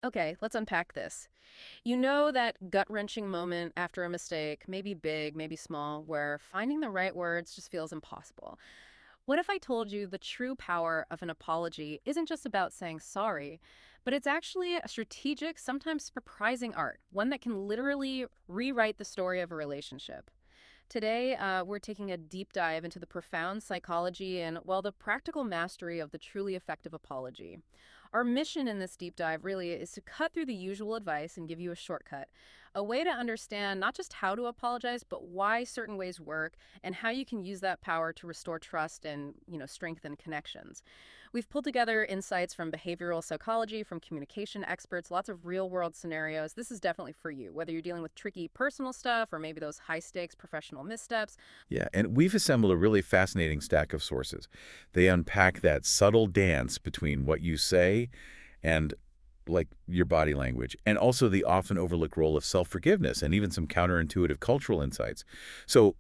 Okay, let's unpack this. You know that gut-wrenching moment after a mistake, maybe big, maybe small, where finding the right words just feels impossible. What if I told you the true power of an apology isn't just about saying sorry, but it's actually a strategic, sometimes surprising art, one that can literally rewrite the story of a relationship? Today, we're taking a deep dive into the profound psychology and, well, the practical mastery of the truly effective apology. Our mission in this deep dive really is to cut through the usual advice and give you a shortcut, a way to understand not just how to apologize, but why certain ways work and how you can use that power to restore trust and, strengthen connections. We've pulled together insights from behavioral psychology, from communication experts, lots of real-world scenarios. This is definitely for you, whether you're dealing with tricky personal stuff or maybe those high-stakes professional missteps. Yeah, and we've assembled a really fascinating stack of sources. They unpack that subtle dance between what you say and like your body language, and also the often overlooked role of self-forgiveness and even some counterintuitive cultural insights. So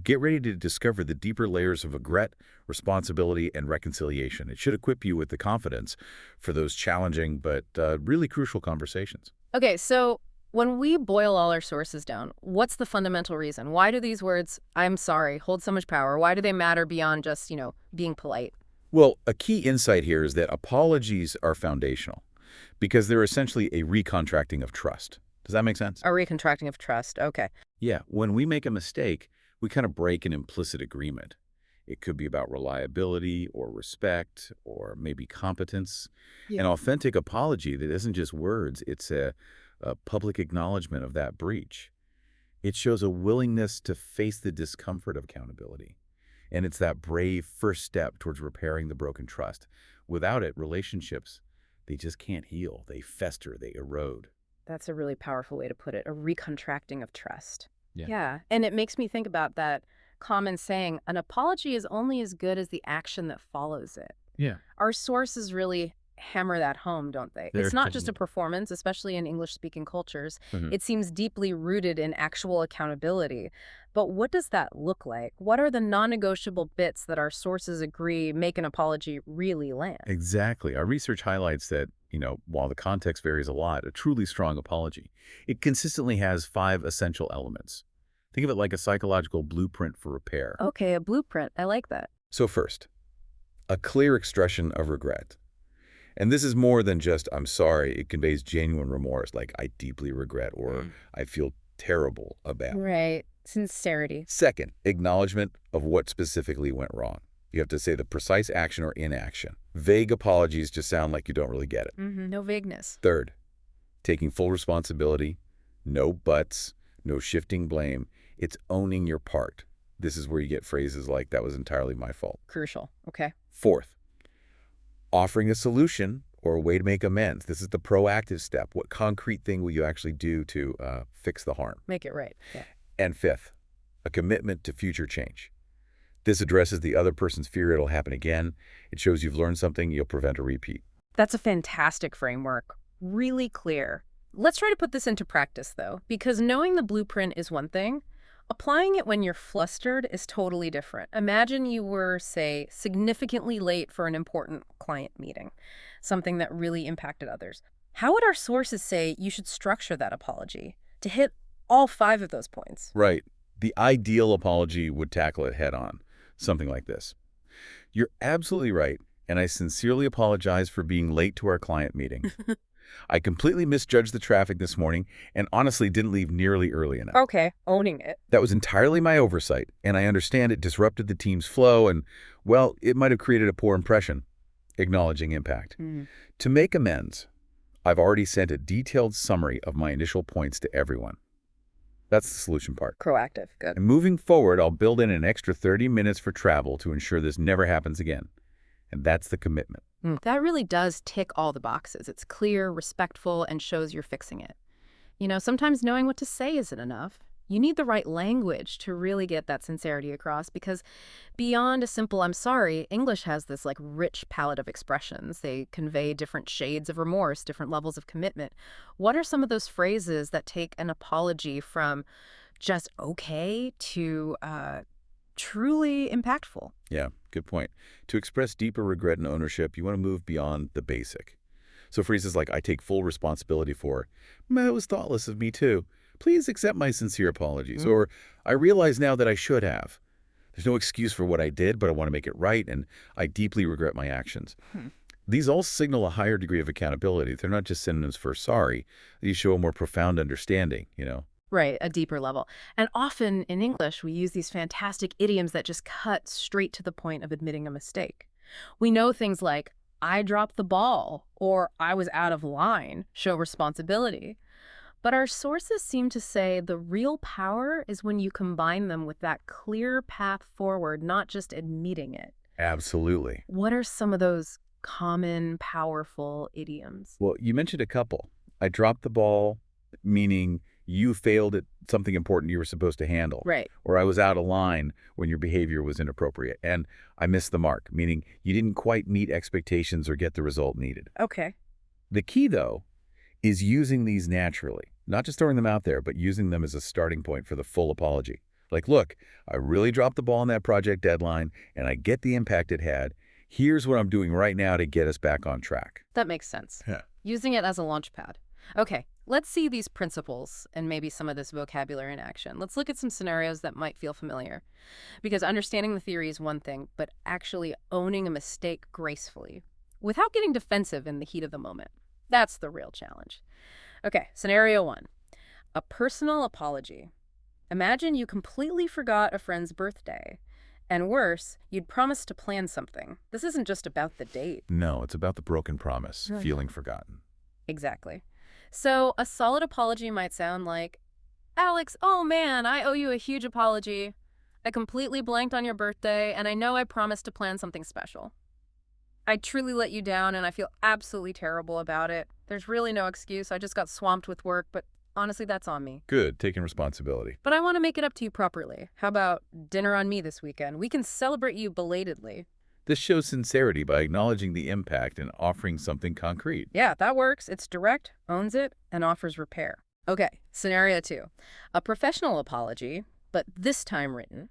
get ready to discover the deeper layers of regret, responsibility, and reconciliation. It should equip you with the confidence for those challenging but really crucial conversations. Okay, so when we boil all our sources down, what's the fundamental reason? Why do these words, I'm sorry, hold so much power? Why do they matter beyond just, being polite? Well, a key insight here is that apologies are foundational because they're essentially a recontracting of trust. Does that make sense? A recontracting of trust. Okay. Yeah, when we make a mistake, we kind of break an implicit agreement. It could be about reliability or respect or maybe competence. Yeah. An authentic apology that isn't just words, it's a public acknowledgement of that breach. It shows a willingness to face the discomfort of accountability. And it's that brave first step towards repairing the broken trust. Without it, relationships, they just can't heal. They fester, they erode. That's a really powerful way to put it, a recontracting of trust. Yeah. Yeah, and it makes me think about that common saying, an apology is only as good as the action that follows it. Yeah. Our sources really hammer that home, don't they? They're It's not just a definitely. performance, especially in English-speaking cultures. Mhm. It seems deeply rooted in actual accountability. But what does that look like? What are the non-negotiable bits that our sources agree make an apology really land? Exactly. Our research highlights that, while the context varies a lot, a truly strong apology, it consistently has 5 essential elements. Think of it like a psychological blueprint for repair. Okay, a blueprint. I like that. So first, a clear expression of regret. And this is more than just, I'm sorry. It conveys genuine remorse, like I deeply regret or I feel terrible about. Right. Sincerity. Second, acknowledgement of what specifically went wrong. You have to say the precise action or inaction. Vague apologies just sound like you don't really get it. No vagueness. Third, taking full responsibility, no buts, no shifting blame. It's owning your part. This is where you get phrases like, that was entirely my fault. Crucial. Okay. Fourth, offering a solution or a way to make amends. This is the proactive step. What concrete thing will you actually do to fix the harm? Make it right. Yeah. And fifth, a commitment to future change. This addresses the other person's fear it'll happen again. It shows you've learned something, you'll prevent a repeat. That's a fantastic framework. Really clear. Let's try to put this into practice, though, because knowing the blueprint is one thing. Applying it when you're flustered is totally different. Imagine you were, say, significantly late for an important client meeting, something that really impacted others. How would our sources say you should structure that apology to hit all 5 of those points? Right. The ideal apology would tackle it head on. Something like this. You're absolutely right, and I sincerely apologize for being late to our client meeting. I completely misjudged the traffic this morning and honestly didn't leave nearly early enough. Okay, owning it. That was entirely my oversight, and I understand it disrupted the team's flow and, well, it might have created a poor impression. Acknowledging impact. To make amends, I've already sent a detailed summary of my initial points to everyone. That's the solution part. Proactive. Good. And moving forward, I'll build in an extra 30 minutes for travel to ensure this never happens again. And that's the commitment. That really does tick all the boxes. It's clear, respectful, and shows you're fixing it. Sometimes knowing what to say isn't enough. You need the right language to really get that sincerity across because beyond a simple I'm sorry, English has this rich palette of expressions. They convey different shades of remorse, different levels of commitment. What are some of those phrases that take an apology from just okay to truly impactful? Yeah, good point. To express deeper regret and ownership, you want to move beyond the basic. So phrases like, I take full responsibility for, it was thoughtless of me too. Please accept my sincere apologies. Mm. Or, I realize now that I should have. There's no excuse for what I did, but I want to make it right, and I deeply regret my actions. Hmm. These all signal a higher degree of accountability. They're not just synonyms for sorry. These show a more profound understanding. Right, a deeper level. And often in English, we use these fantastic idioms that just cut straight to the point of admitting a mistake. We know things like, I dropped the ball, or I was out of line, show responsibility. But our sources seem to say the real power is when you combine them with that clear path forward, not just admitting it. Absolutely. What are some of those common, powerful idioms? Well, you mentioned a couple. I dropped the ball, meaning you failed at something important you were supposed to handle. Right. Or I was out of line when your behavior was inappropriate. And I missed the mark, meaning you didn't quite meet expectations or get the result needed. Okay. The key, though, is using these naturally. Not just throwing them out there, but using them as a starting point for the full apology. Like, look, I really dropped the ball on that project deadline, and I get the impact it had. Here's what I'm doing right now to get us back on track. That makes sense. Yeah. Using it as a launch pad. Okay, let's see these principles and maybe some of this vocabulary in action. Let's look at some scenarios that might feel familiar. Because understanding the theory is one thing, but actually owning a mistake gracefully, without getting defensive in the heat of the moment, that's the real challenge. Okay, scenario 1. A personal apology. Imagine you completely forgot a friend's birthday. And worse, you'd promised to plan something. This isn't just about the date. No, it's about the broken promise, Right. feeling forgotten. Exactly. So a solid apology might sound like, Alex, oh man, I owe you a huge apology. I completely blanked on your birthday, and I know I promised to plan something special. I truly let you down, and I feel absolutely terrible about it. There's really no excuse. I just got swamped with work, but honestly, that's on me. Good, taking responsibility. But I want to make it up to you properly. How about dinner on me this weekend? We can celebrate you belatedly. This shows sincerity by acknowledging the impact and offering something concrete. Yeah, that works. It's direct, owns it, and offers repair. Okay, scenario 2. A professional apology, but this time written.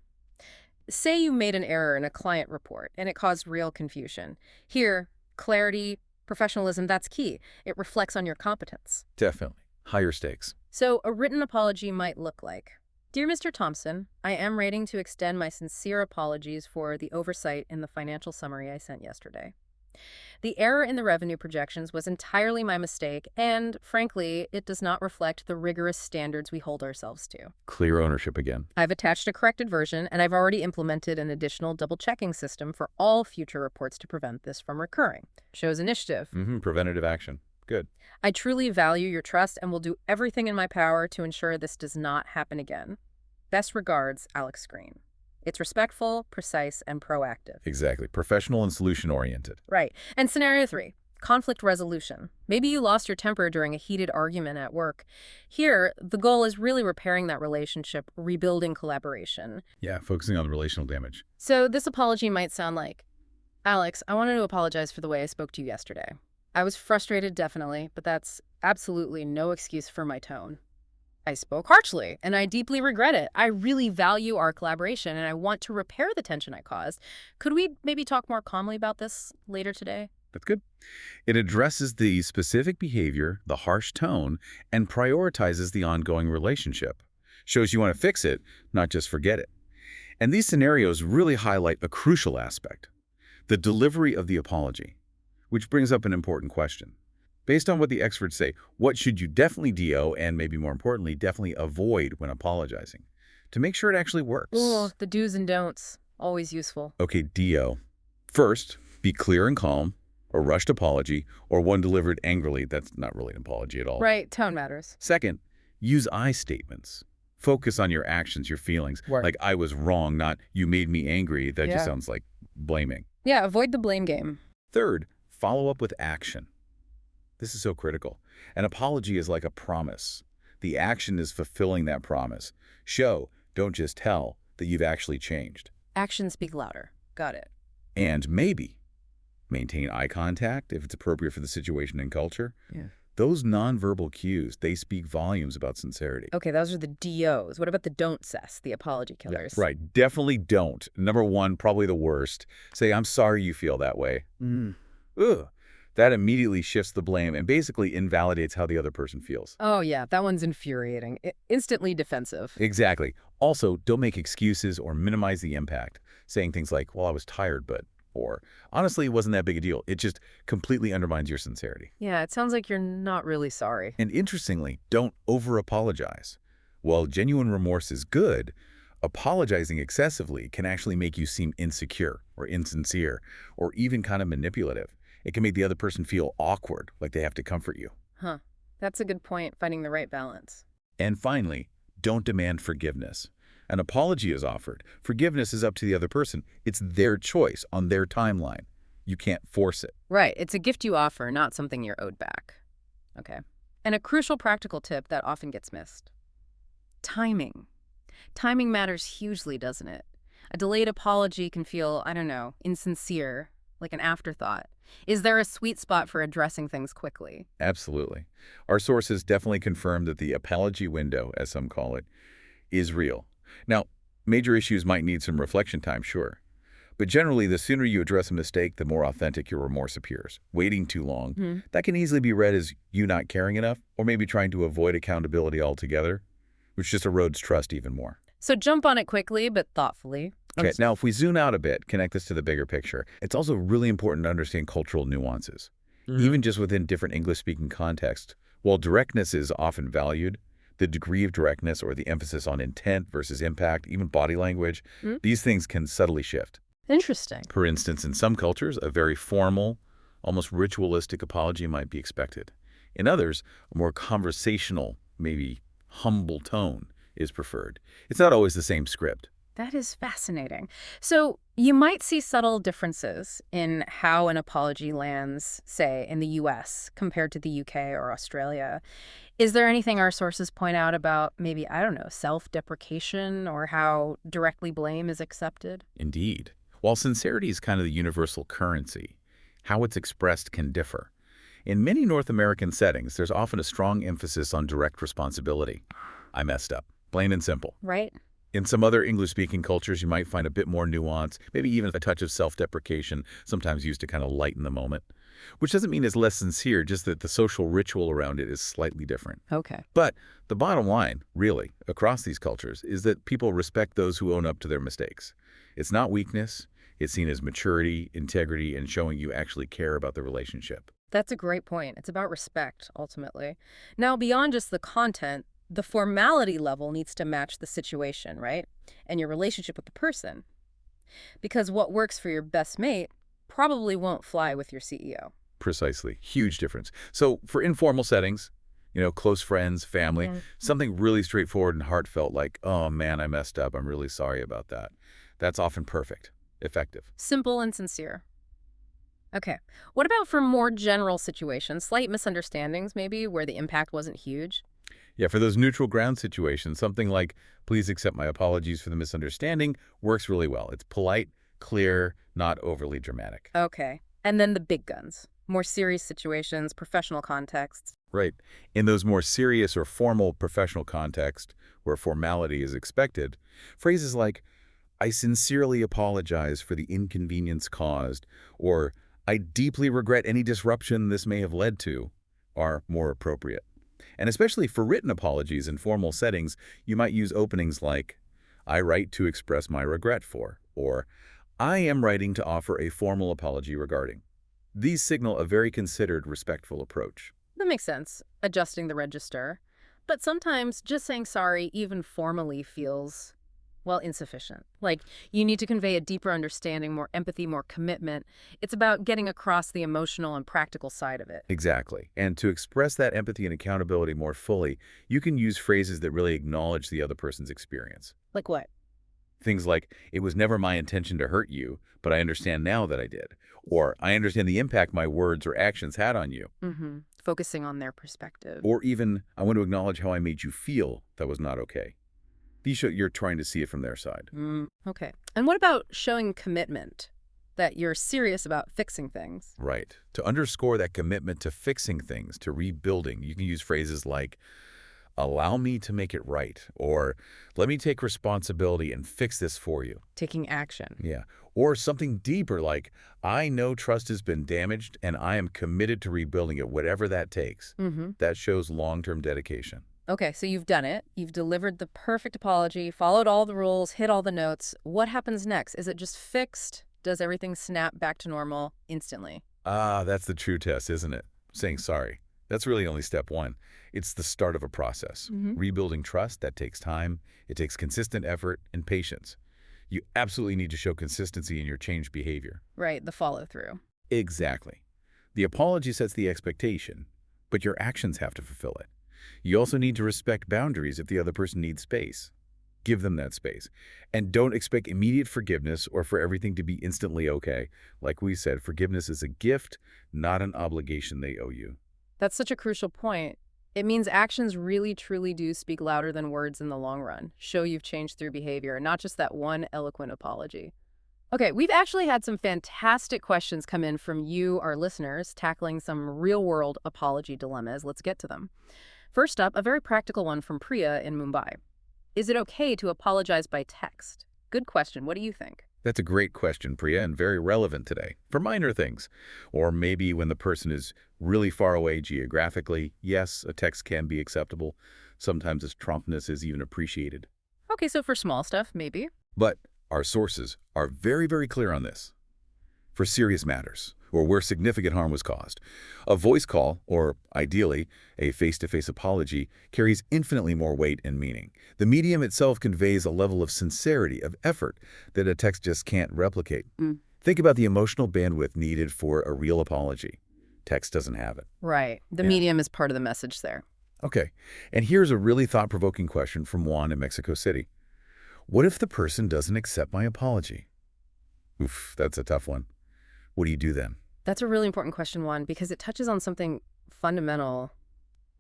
Say you made an error in a client report and it caused real confusion. Here, clarity, professionalism, that's key. It reflects on your competence. Definitely. Higher stakes. So a written apology might look like, Dear Mr. Thompson, I am writing to extend my sincere apologies for the oversight in the financial summary I sent yesterday. The error in the revenue projections was entirely my mistake, and, frankly, it does not reflect the rigorous standards we hold ourselves to. Clear ownership again. I've attached a corrected version, and I've already implemented an additional double-checking system for all future reports to prevent this from recurring. Shows initiative. Preventative action. Good. I truly value your trust and will do everything in my power to ensure this does not happen again. Best regards, Alex Green. It's respectful, precise, and proactive. Exactly. Professional and solution-oriented. Right. And scenario 3, conflict resolution. Maybe you lost your temper during a heated argument at work. Here, the goal is really repairing that relationship, rebuilding collaboration. Yeah, focusing on the relational damage. So this apology might sound like, Alex, I wanted to apologize for the way I spoke to you yesterday. I was frustrated, definitely, but that's absolutely no excuse for my tone. I spoke harshly, and I deeply regret it. I really value our collaboration, and I want to repair the tension I caused. Could we maybe talk more calmly about this later today? That's good. It addresses the specific behavior, the harsh tone, and prioritizes the ongoing relationship. Shows you want to fix it, not just forget it. And these scenarios really highlight a crucial aspect, the delivery of the apology, which brings up an important question. Based on what the experts say, what should you definitely DO and, maybe more importantly, definitely avoid when apologizing to make sure it actually works? Oh, the do's and don'ts. Always useful. Okay, DO. First, be clear and calm. A rushed apology, or one delivered angrily, that's not really an apology at all. Right, tone matters. Second, use I statements. Focus on your actions, your feelings. Work. Like, I was wrong, not you made me angry. That just sounds like blaming. Yeah, avoid the blame game. Third, follow up with action. This is so critical. An apology is like a promise. The action is fulfilling that promise. Show, don't just tell, that you've actually changed. Actions speak louder. Got it. And maybe maintain eye contact if it's appropriate for the situation and culture. Yeah. Those nonverbal cues, they speak volumes about sincerity. Okay, those are the DOs. What about the don't cess, the apology killers? Yeah, right. Definitely don't. Number one, probably the worst. Say, I'm sorry you feel that way. Ugh. That immediately shifts the blame and basically invalidates how the other person feels. Oh, yeah, that one's infuriating. Instantly defensive. Exactly. Also, don't make excuses or minimize the impact, saying things like, well, I was tired, but, or honestly, it wasn't that big a deal. It just completely undermines your sincerity. Yeah, it sounds like you're not really sorry. And interestingly, don't over-apologize. While genuine remorse is good, apologizing excessively can actually make you seem insecure or insincere or even kind of manipulative. It can make the other person feel awkward, like they have to comfort you. Huh. That's a good point, finding the right balance. And finally, don't demand forgiveness. An apology is offered. Forgiveness is up to the other person. It's their choice on their timeline. You can't force it. Right, it's a gift you offer, not something you're owed back. Okay. And a crucial practical tip that often gets missed. Timing. Timing matters hugely, doesn't it? A delayed apology can feel, I don't know, insincere, like an afterthought. Is there a sweet spot for addressing things quickly? Absolutely. Our sources definitely confirm that the apology window, as some call it, is real. Now, major issues might need some reflection time, sure. But generally, the sooner you address a mistake, the more authentic your remorse appears. Waiting too long, that can easily be read as you not caring enough, or maybe trying to avoid accountability altogether, which just erodes trust even more. So jump on it quickly, but thoughtfully. Okay, now if we zoom out a bit, connect this to the bigger picture, it's also really important to understand cultural nuances. Even just within different English-speaking contexts, while directness is often valued, the degree of directness or the emphasis on intent versus impact, even body language, these things can subtly shift. Interesting. For instance, in some cultures, a very formal, almost ritualistic apology might be expected. In others, a more conversational, maybe humble tone is preferred. It's not always the same script. That is fascinating. So you might see subtle differences in how an apology lands, say, in the US compared to the UK or Australia. Is there anything our sources point out about maybe, I don't know, self-deprecation or how directly blame is accepted? Indeed. While sincerity is kind of the universal currency, how it's expressed can differ. In many North American settings, there's often a strong emphasis on direct responsibility. I messed up. Plain and simple. Right. In some other English-speaking cultures, you might find a bit more nuance, maybe even a touch of self-deprecation, sometimes used to kind of lighten the moment. Which doesn't mean it's less sincere, just that the social ritual around it is slightly different. Okay. But the bottom line, really, across these cultures, is that people respect those who own up to their mistakes. It's not weakness. It's seen as maturity, integrity, and showing you actually care about the relationship. That's a great point. It's about respect, ultimately. Now, beyond just the content, the formality level needs to match the situation, right? And your relationship with the person. Because what works for your best mate probably won't fly with your CEO. Precisely. Huge difference. So for informal settings, close friends, family, something really straightforward and heartfelt like, oh man, I messed up. I'm really sorry about that. That's often perfect, effective. Simple and sincere. Okay. What about for more general situations, slight misunderstandings maybe, where the impact wasn't huge? Yeah, for those neutral ground situations, something like, please accept my apologies for the misunderstanding, works really well. It's polite, clear, not overly dramatic. Okay. And then the big guns, more serious situations, professional contexts. Right. In those more serious or formal professional contexts where formality is expected, phrases like, I sincerely apologize for the inconvenience caused, or I deeply regret any disruption this may have led to, are more appropriate. And especially for written apologies in formal settings, you might use openings like, I write to express my regret for, or I am writing to offer a formal apology regarding. These signal a very considered, respectful approach. That makes sense, adjusting the register. But sometimes just saying sorry, even formally, feels, well, insufficient. Like, you need to convey a deeper understanding, more empathy, more commitment. It's about getting across the emotional and practical side of it. Exactly. And to express that empathy and accountability more fully, you can use phrases that really acknowledge the other person's experience. Like what? Things like, it was never my intention to hurt you, but I understand now that I did. Or, I understand the impact my words or actions had on you. Focusing on their perspective. Or even, I want to acknowledge how I made you feel that was not okay. These show you're trying to see it from their side. Okay. And what about showing commitment? That you're serious about fixing things? Right. To underscore that commitment to fixing things, to rebuilding, you can use phrases like, allow me to make it right, or let me take responsibility and fix this for you. Taking action. Yeah. Or something deeper like, I know trust has been damaged and I am committed to rebuilding it, whatever that takes. Mm-hmm. That shows long-term dedication. Okay, so you've done it. You've delivered the perfect apology, followed all the rules, hit all the notes. What happens next? Is it just fixed? Does everything snap back to normal instantly? Ah, that's the true test, isn't it? Saying sorry. That's really only step one. It's the start of a process. Mm-hmm. Rebuilding trust, that takes time. It takes consistent effort and patience. You absolutely need to show consistency in your changed behavior. Right, the follow through. Exactly. The apology sets the expectation, but your actions have to fulfill it. You also need to respect boundaries if the other person needs space. Give them that space. And don't expect immediate forgiveness or for everything to be instantly okay. Like we said, forgiveness is a gift, not an obligation they owe you. That's such a crucial point. It means actions really truly do speak louder than words in the long run. Show you've changed through behavior, not just that one eloquent apology. Okay, we've actually had some fantastic questions come in from you, our listeners, tackling some real-world apology dilemmas. Let's get to them. First up, a very practical one from Priya in Mumbai. Is it okay to apologize by text? Good question. What do you think? That's a great question, Priya, and very relevant today for minor things. Or maybe when the person is really far away geographically, yes, a text can be acceptable. Sometimes its promptness is even appreciated. Okay, so for small stuff, maybe. But our sources are very, very clear on this. For serious matters, or where significant harm was caused, a voice call, or ideally, a face-to-face apology, carries infinitely more weight and meaning. The medium itself conveys a level of sincerity, of effort, that a text just can't replicate. Think about the emotional bandwidth needed for a real apology. Text doesn't have it. Right. The Yeah. medium is part of the message there. Okay, and here's a really thought-provoking question from Juan in Mexico City. What if the person doesn't accept my apology? Oof, that's a tough one. What do you do then? That's a really important question, Juan, because it touches on something fundamental: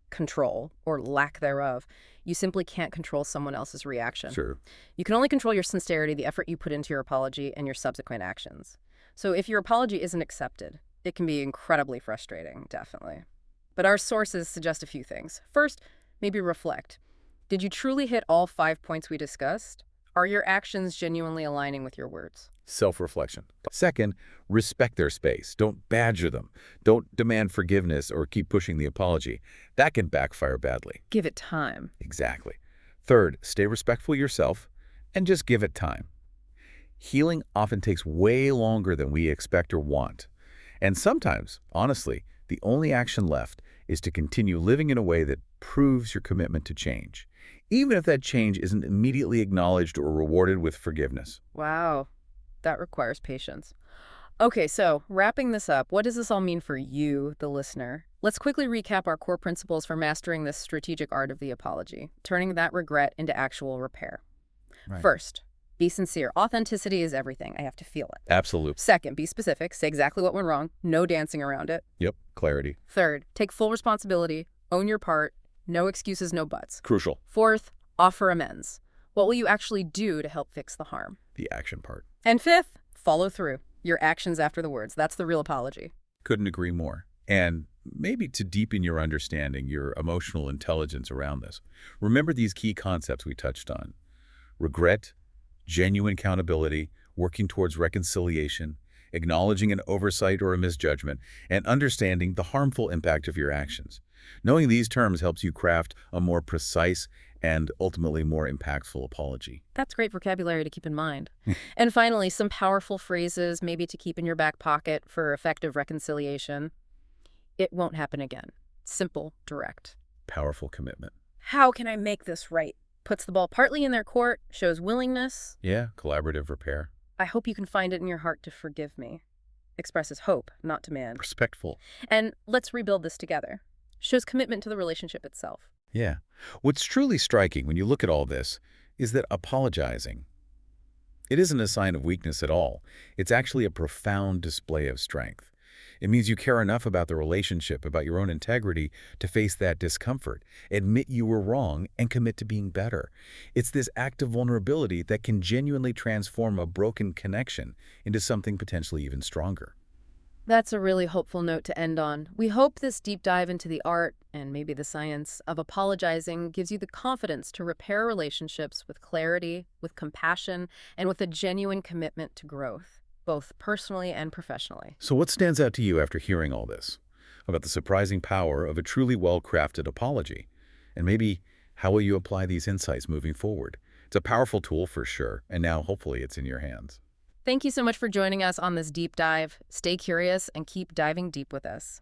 control or lack thereof. You simply can't control someone else's reaction. Sure. You can only control your sincerity, the effort you put into your apology, and your subsequent actions. So if your apology isn't accepted, it can be incredibly frustrating, definitely. But our sources suggest a few things. First, maybe reflect. Did you truly hit all 5 points we discussed? Are your actions genuinely aligning with your words? Self-reflection. Second, respect their space. Don't badger them. Don't demand forgiveness or keep pushing the apology. That can backfire badly. Give it time. Exactly. Third, stay respectful yourself and just give it time. Healing often takes way longer than we expect or want. And sometimes, honestly, the only action left is to continue living in a way that proves your commitment to change, even if that change isn't immediately acknowledged or rewarded with forgiveness. Wow. That requires patience. Okay, so wrapping this up, what does this all mean for you, the listener? Let's quickly recap our core principles for mastering this strategic art of the apology, turning that regret into actual repair. Right. First, be sincere. Authenticity is everything. I have to feel it. Absolute. Second, be specific. Say exactly what went wrong. No dancing around it. Yep. Clarity. Third, take full responsibility. Own your part. No excuses, no buts. Crucial. Fourth, offer amends. What will you actually do to help fix the harm? The action part. And fifth, follow through. Your actions after the words. That's the real apology. Couldn't agree more. And maybe to deepen your understanding, your emotional intelligence around this, remember these key concepts we touched on. Regret, genuine accountability, working towards reconciliation, acknowledging an oversight or a misjudgment, and understanding the harmful impact of your actions. Knowing these terms helps you craft a more precise and ultimately more impactful apology. That's great vocabulary to keep in mind. And finally, some powerful phrases maybe to keep in your back pocket for effective reconciliation. It won't happen again. Simple, direct. Powerful commitment. How can I make this right? Puts the ball partly in their court, shows willingness. Yeah, collaborative repair. I hope you can find it in your heart to forgive me. Expresses hope, not demand. Respectful. And let's rebuild this together. Shows commitment to the relationship itself. Yeah. What's truly striking when you look at all this is that apologizing, it isn't a sign of weakness at all. It's actually a profound display of strength. It means you care enough about the relationship, about your own integrity, to face that discomfort, admit you were wrong, and commit to being better. It's this act of vulnerability that can genuinely transform a broken connection into something potentially even stronger. That's a really hopeful note to end on. We hope this deep dive into the art, and maybe the science, of apologizing gives you the confidence to repair relationships with clarity, with compassion, and with a genuine commitment to growth. both personally and professionally. So what stands out to you after hearing all this about the surprising power of a truly well-crafted apology? And maybe how will you apply these insights moving forward? It's a powerful tool for sure, and now hopefully it's in your hands. Thank you so much for joining us on this deep dive. Stay curious and keep diving deep with us.